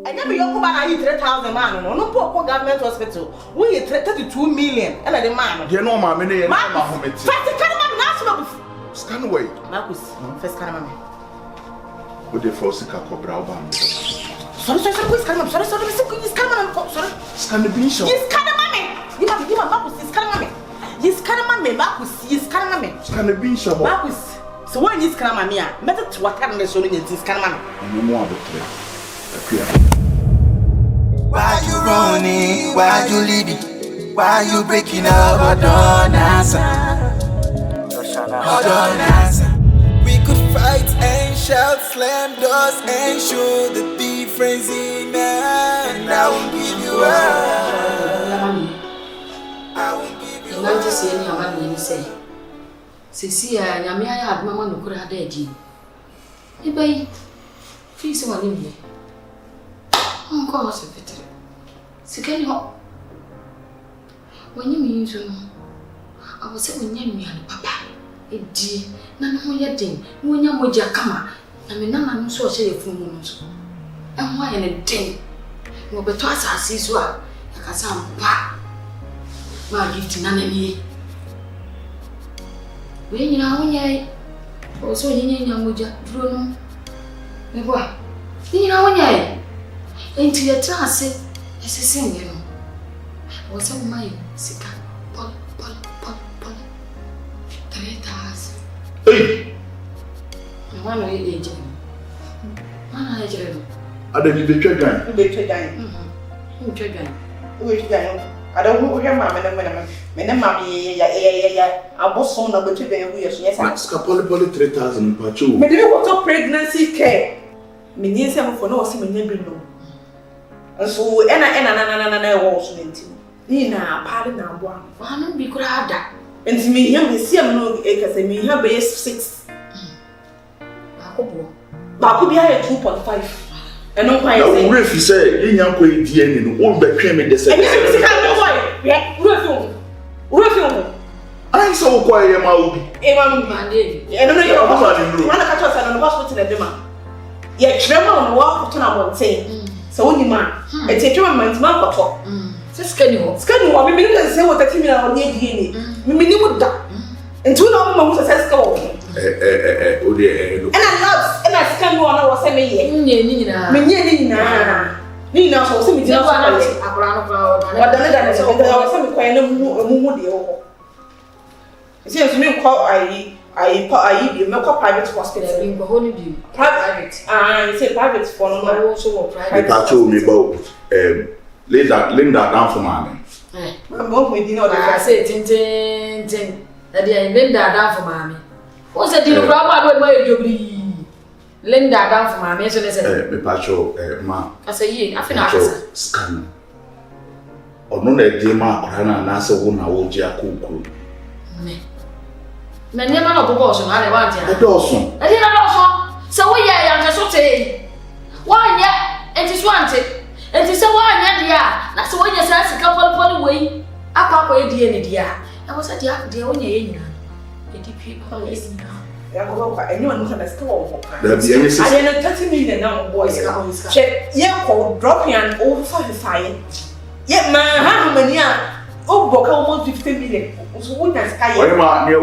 And then you go back and 3,000 man. No poor government hospital. We 32 million. And the man. You know, my money and my home. First, can scan away. Marcus, first, can I? With the first car cobra. Sorry, scan the beach. Yes, can I? You have Marcus, scan me. Yes, can I? Marcus, yes, can I? Scan the beach. Marcus. So when you scan me, method to what kind of showing you this can no more of it. Why you running? Why you leaving? Why you breaking up? I don't answer. I don't answer. We could fight and shout, slam doors and show the difference in us. And I won't give you up. I won't give you up. You want to see any of my say? Cecilia, I had Mamma no could have dead you. Anybody, please, one in here. Oh, God, so bitter. So can you? When you mean to, I was saying, when you papa, a dear, none of your ding, when you moja come, I mean, none of so say a few moments. And why in a ding? No, but twice I see so, I can sound pa. My gift, none of ye. When you know, when you also in your moja, Bruno. What? You know, when you into your task, as a singer. Was on my sick, pol, 3,000. Hey! One way agent. I didn't be trigger. I don't know where my mammy, I was son of the 2 years. Yes, I Scapoli 3,000 per 2. Maybe you want pregnancy care. Means for no seeming no. And so, and I was into Nina, pardon now, one be crowded. And to me, young, see, I'm no acres and me have base 6. But could be higher 2.5. And no, why, if you say, you young quay, dear, and all the cream the same. I saw quiet, my old. And I know one of us at the hospital at the man. Yet, tremor on the wall for 2 hours saying, so only man, it's a tournament, man, for Scanning, what we can say what the team on the DNA. We mean, you would die. And 2 hours says go. And I love, and I scan one hour, send me, Nina, so send me to what the letter is. I was semi quite a mood. It seems to me, call I milk private hospital in Bahoni. Private, say private for no also private. I told me about Linda down for mommy. I'm going with you. I say, Tin, that they are Linda down for mommy. What's that? You grandma where you Linda down for mommy. So they said, me patrol, ma. I say, I feel scan. Or no, that dear ma, or an answer one, I will jack cool. Men never know proportion, I want you. I didn't know. So we are just say, why, yeah, and it's wanted. And it's a one, yeah, that's when you say a couple away. I can't wait, dear. I was at the only in the people is now. Anyone who's a store. I didn't 30 million now, boys. Check, yeah, for dropping an over 45. Yet, man, how many are? Oh, almost 50 million. So, what does I near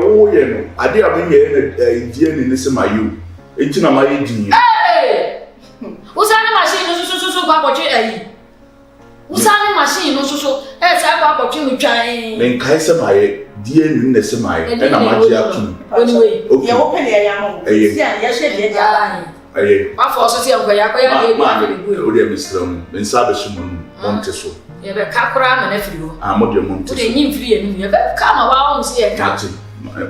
I did bring Indian in this my you. It's not my Indian. Hey! What's that machine? So, Papa, what's that machine? So, as I got you trying. Then Kaiser, my dear, in the semi, and I'm anyway, okay, open the yes, I force to see a Muslim in Sabbath Monteso. You have a capra and nephew. I'm what your Monteso. You free and you have come around, see a captain.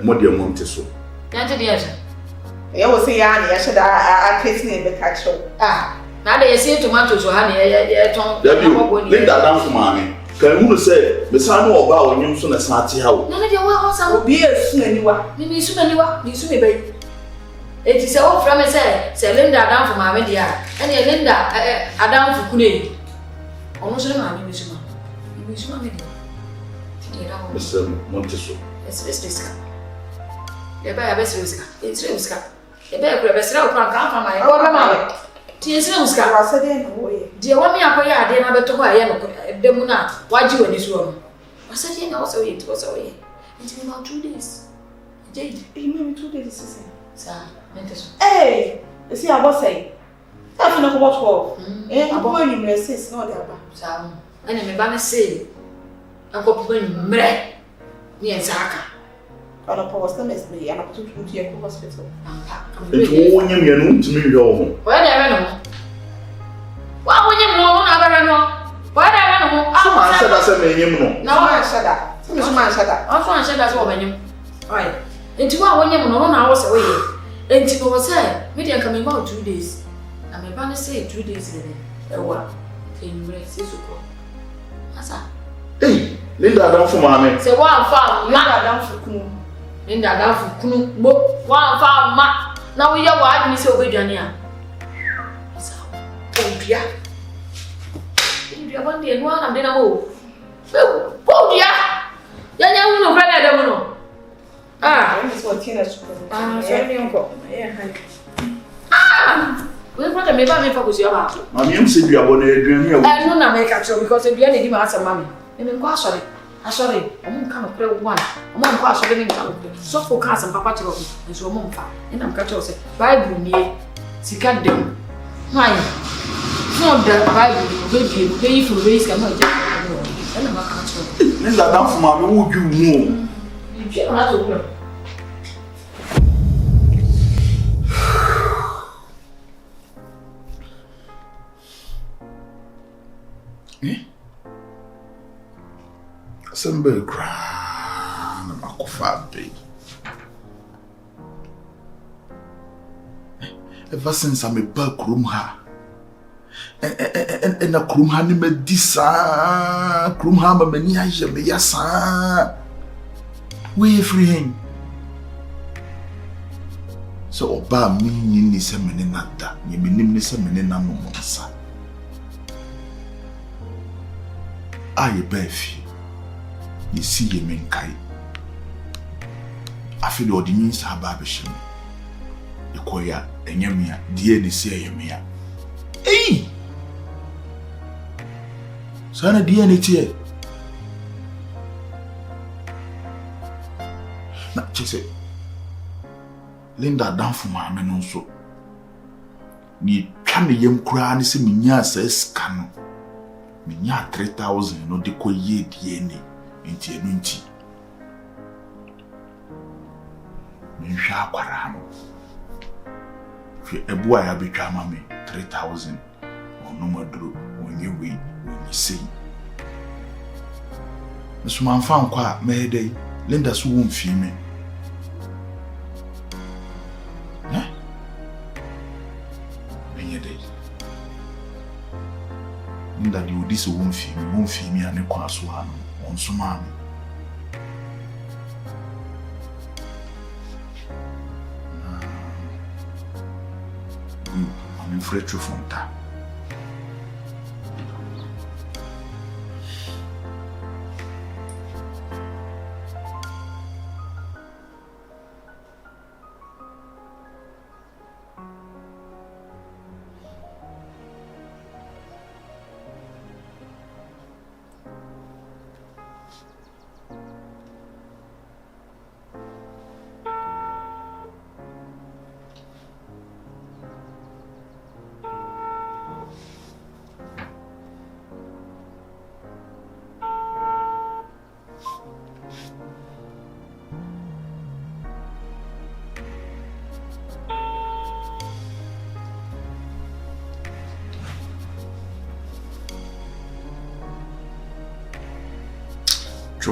What your Monteso. That's the answer. You will say, I said, I can't name the catch. Ah, now they say tomatoes or honey. Lay that down for mommy. Can you say, the son of our new son as Marty Howe? None of your house will be a soon anyone. Maybe soon anyone, you soon be. It is all from a say Linda down for my media, and Linda are down for Kune. Almost a man, Miss Mr. Monteso. It's this. The bear best risk. It's risk. The bear best rope can't come from my own. Tiesi muska. Wa se de no ye. Die wa me akoya ade na beto ho aye no demu na waji wani so no. Wa se de na wo se we ti wo se we. It's been about 2 days. Jade. You mean 2 days is Sir, menteso. Hey, you see abo say. That no go what abo you me say no dey aba. Sir. Ene me ba me say. Anko po ni mre. Ni enzaka. Ana po was na mes me, ana po to ye ko hospital. Etu wonye me no ntimi hwe wo. Wa dey we no. Wa wonye me no na ba we no. Wa dey we no. So man say that say me nyem no. Na wa shada. Me so man shada. Aso an sheda so obanyem. Oi. Enti wa wonye me no na wo se we ye. Enti no say me dey come about 2 days. Na me ba ne say 2 days there. Ewa. Enwure se suko. Asa. Hey, Linda don fo mama. Se wa fa ma Adam fukunu. Linda da fukunu bo wa fa ma na wo ye wa adini se obeduane a. Asa. Odua. Odua bande no na me na mo. Odua. Ya nya hu no kra na dem no. Ah, This what tina super. sorry unko. Yeah, honey. Ah! We brother me ba me fa kusi aba. Mama yem se duabo na aduane a. Eh no na me ka tro because aduane di ma asa mami. Me nko asori. Asori, omo nka no pre one. Omo nko asori me nka no pre. So for ka asa papa tro. Nso omo nfa. E na mka tro se Bible nie. Sika dem. Hai. No da Bible be yi for raise ka no ja. E na mka tro. Linda don fo mama wo dwu mu. Ji na to pro. Sembe kra na makofa be. Ever since I'm a back room ha. And a krum ha ni me disa krum ha ma mani aje me yasa. We free him. So oba mi ni se me ni nada. Ni me nim ni se me ni na no monsa. Aye befi. You see him in Kai. I feel the ordinance have babishim. The koya, and yamia, dear, the say yamia. Hey! Son of dear, it's here. Now, she said, Linda down for my men also. Ni can the yam cry and say, Minya says, Cano. Minya 3,000, no deco ye, DNA. Inti enunti minhwa akwara no fi ebu aya betwa ma me 3,000 ono maduro onye we onye sei nsuma mfa nkwa mehedai Linda so won fi me enye dai Linda di odi so won fi me ane kwa so ha no on suma me. I'm in French from that.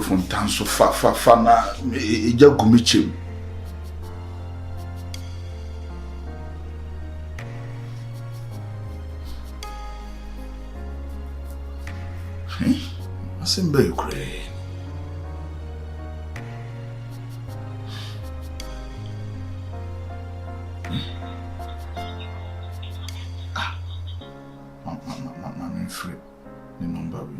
Fontan so fa na eja gumichem asembe ukre I'm free the number we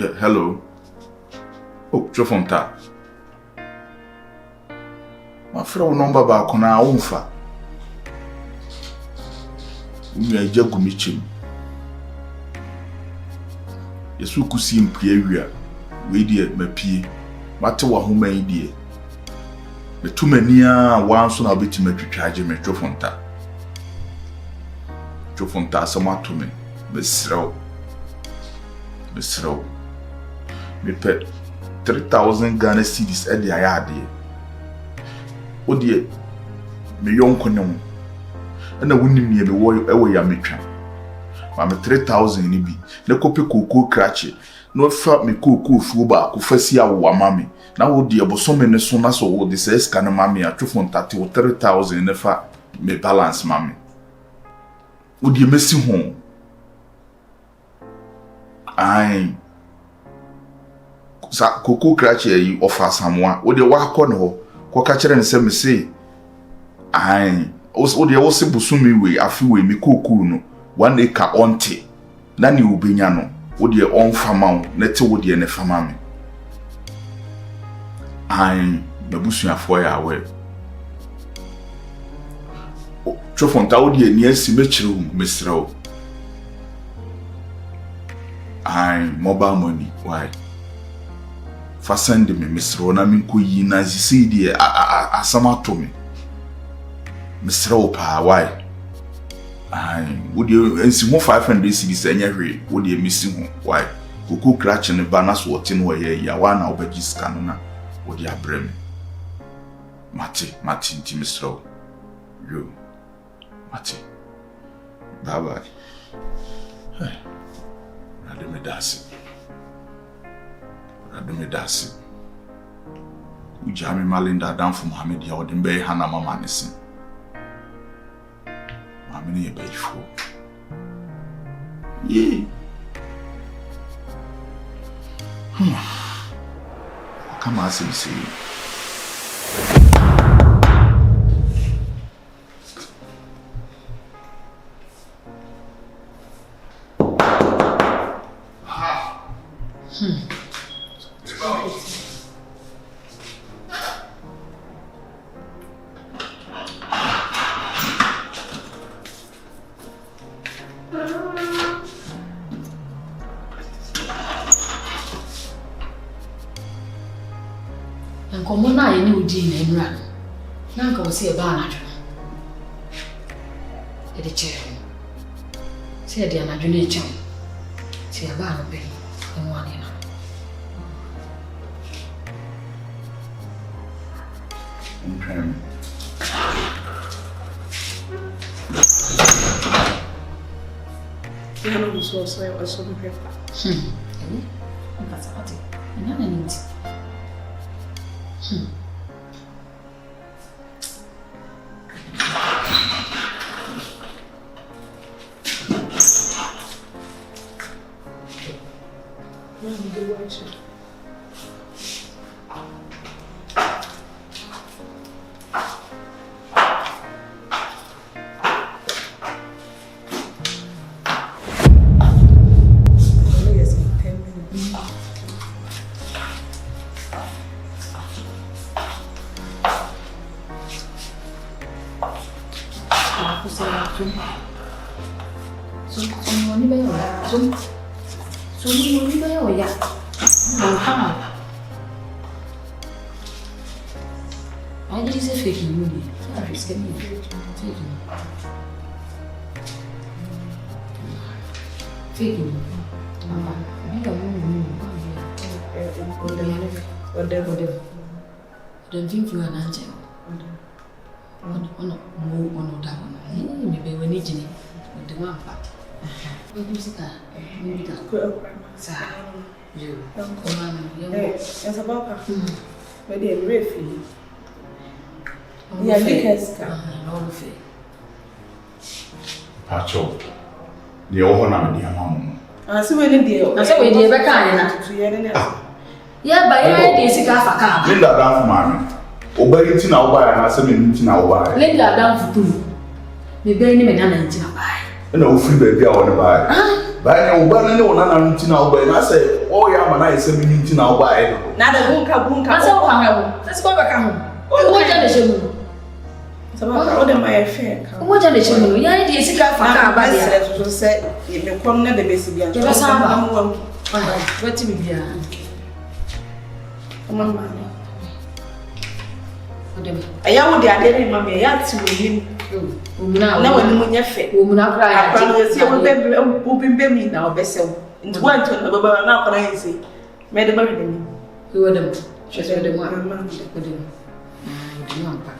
Yeah, hello. Oh, Chofonta. My friend number ba kona umfa. Umi aja gumichim. Yesu kusi mpie wia. We die mapie. Mate wa homa yi die. Metumania wanso na obeti matwitwaje me Chofonta. Chofonta asamato me. Mesrew. Me pet 3,000 Ghana cedis at the ayade. O dear, me yonko no. And I wouldn't near the war away a matron. I'm 3,000 in be. No copy cocoa cratchet. No fat me cocoa fuba, Kufesia wa mammy. Now, oh dear, but so many soon as all this is can a mammy at 3,000 in the fat me balance mammy. Would you miss home? Aye. Sa koko krache yi offer samwa wo de wakọ ne ho ko ka kire ne se me say ai wo de wo se busumi we afi we me koko no 1 acre onte na ne obenya no wo de on fama wo na te wo de ne fama me ai babusuafo ya we Chofonta wo de ni asi me kire wo mesrew ai mobile money why fa send me misro na minko yi na zisi die asama to me misro pa why ai wodi ensi ho 500 cedis anya hwe wodi emisi ho why koko crutch ne bana so wote no ye ya wa na obaji scan na wodi abrem mate nti misro yo mate bye bye hey Adumedasi. Ujami malinda down from Mohammed ya odimbe hana mama nisi. Mamini ebe ifo. Ye. Kama asimsi. Nkomo na ye ni odi na enura na nka wo se e ba anadwo e de che se e de anadwo na e che se e ba no be e mo ani na Ya no so so me pepa. Nka sa ati ina na nti Pacho, the ohona me dia mamu. So we need the na se we die be kan na ya ba ya die sika fa kan Linda down mami. Obari ntina oba ya na se me ntina oba ya. Linda down futu. Me be ni me na ntina ba. na ofiri baby a won ba ba na wo ba na ne wona na ntina wo ba na say o ya ma na yese mi ntina wo ba e na da bunka asa wo ka ho asa ko ba ka ho wo ja de shemu sama o de my fair ka wo ja de shemu ya ni de sika fa ka ba dia so say me kom na de besi bia ke ba sa ba wati mi bia mama aya wo de ade ni mama ya ti wo nim na wani munya fe wo mu na kra ya ti se wo bembe mi na obesew nti wanto na baba na kra yesi me de ba de ni wo dem chese de mo mama wo dem de mo pa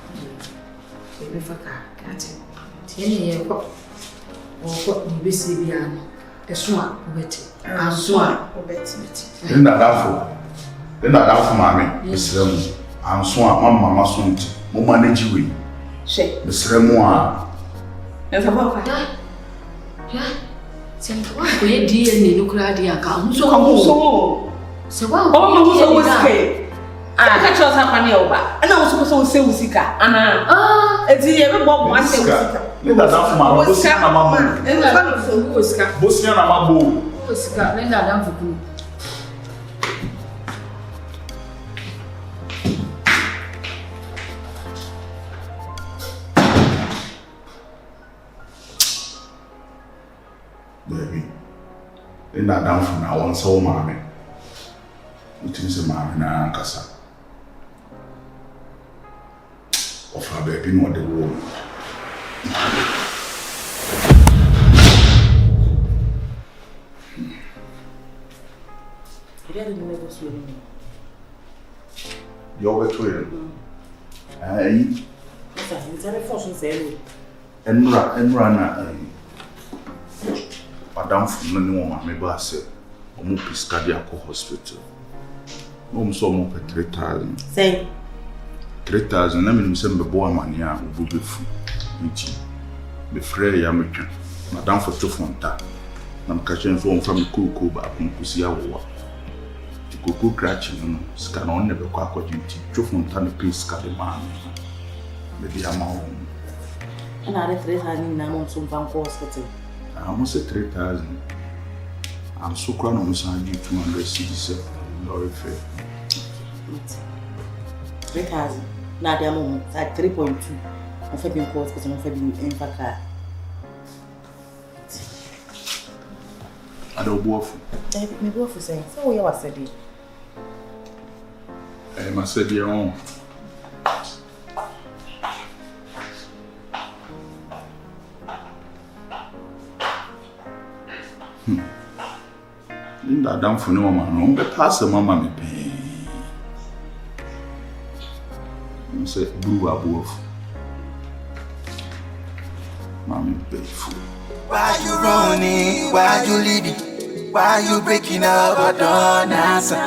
me fa ka ati ti ni ye ko o ni besi bia no eso a obeti anso a obeti nda dafo mame mesrem anso a mama so nti mo manage we she mesrem a nsa ba fa ya sento wa ko ye di ni no kra di aka anso so se wa o mo so wosike ka cho sa kwa ne oba ana wo so se wusika ana eti ye be bo mo ase wusika nda dafo mama bo sia na mama nsa no so wusika bo sia na mabo wusika nda dafo ku baby nda dafo na won so mama utin se mama na kasa ofa baby no de wo yo beto ye ai esa nzare fonso zero enra na madam fu no ni wo ma me ba se omo piscadia ko hospital no so mo pe 3000 say 3000 na me se mbe bo amane a obu befu nti be frere ya metwa madam fu to fonta na mkache so mfa me kuku ba kunkusi awowa kuku krachi no ska no ne be kwa akwaji nti to fonta no piska de man me dia ma o ana re 3000 na no so mfa ko hospital almost 3,000. I'm so crying on this 267 lorry fare. 3,000. Now they are like 3.2. I'm being called because I'm being in fact. I don't go off. Me go for saying. So we are said it. I must say your own. Linda down for no man, no, but pass the mama me pay. You say, blue above. Mommy pay food. Why you running? Why you leaving? Why you breaking up? I don't answer. I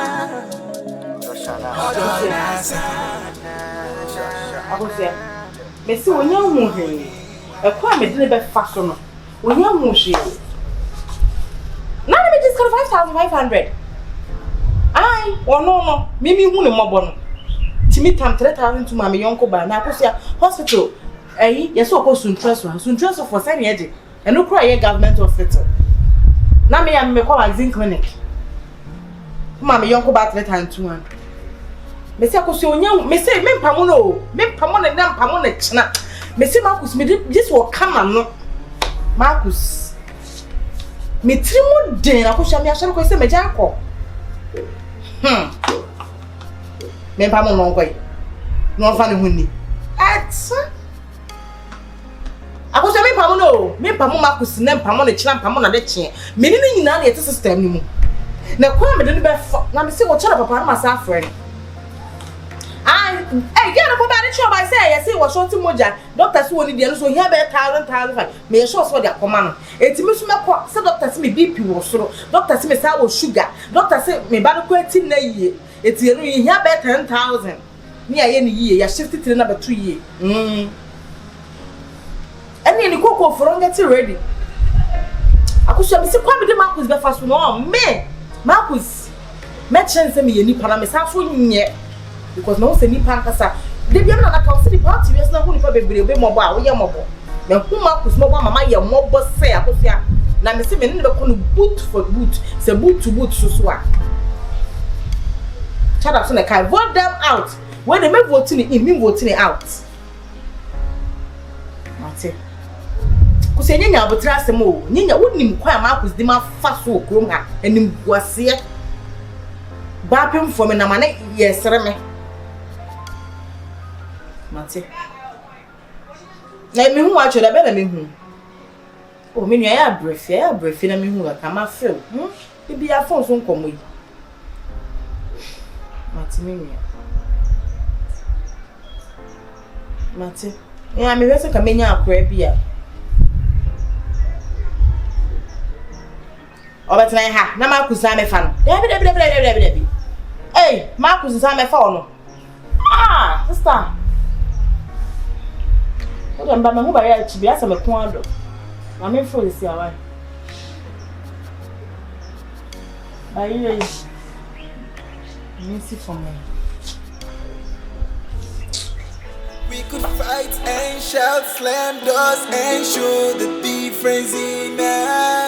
don't answer. I go say, me see when you move here. A crime is delivered faster. When you move here. Now let me just got 5,500. Aye, or no, Mimi won a mob. Timmy time 3,000 to my uncle by now. Hospital. Eh, yes, so soon transfer for 7 years. And no cry government hospital. Now me am me call magazine clinic. Mammy uncle by 3,200. Me say ko so nya me say me mpamono na mpamono china. Me say Marcus me this will come no. Marcus me trimu den akosha me ashere ko se me janko me mpamono nko no fa ne hunni akosha me mpamono Marcus na mpamono china mpamono de chie me ni nyina na yete system ni mu na kwa me de be na me say wo chere papa na masa friend. Hey, get up about the job. I say, I say, was short to Moja. Doctor Swan, the so here by 1,000. May show us what they are command. It's Miss Macquack, so doctor see me BP was so. Doctor see me sour sugar. Doctor say me bad quitting a year. It's here by 10,000. Near any year, you shifted to another 2 years. And then the cocoa for getting ready. I could show me see quite the Marcus the first one. Me, Marcus, mention me any parameters yet. Because no say ni pankasa de bia na ka o se di party yes na hu ni pa bebre be mobo a wo ye mobo Me who Marcus mo mama ye mo boss say akofia. Na me say me ne be kono boot for boot. Say boot to boot so a. Shut up so na kai vote them out. When they make voting in, me voting out. Mate. Kusi nyanya abotra asem o. Nyanya wonim kwa Marcus di ma fa so okrom ha. Enim guase. Ba pem for me na ma na yesere me. Mate. Na me hu acho da be na me hu. Oh me nua ya brefi na me hu ka ma feel. Bibi ya phone so nkomo yi. Mate me nua. Mate. Ya me wese ka menya akora bia. Obetina ha, na Marcus na me fa no. Debi. Hey, Marcus na me fa ono. Ah, sister. Oda mba me hu ba ya chibi asa me ko ado. Na me fo isi awa. Ayi. Merci for me. We could fight and shout, slam doors and show the difference in us.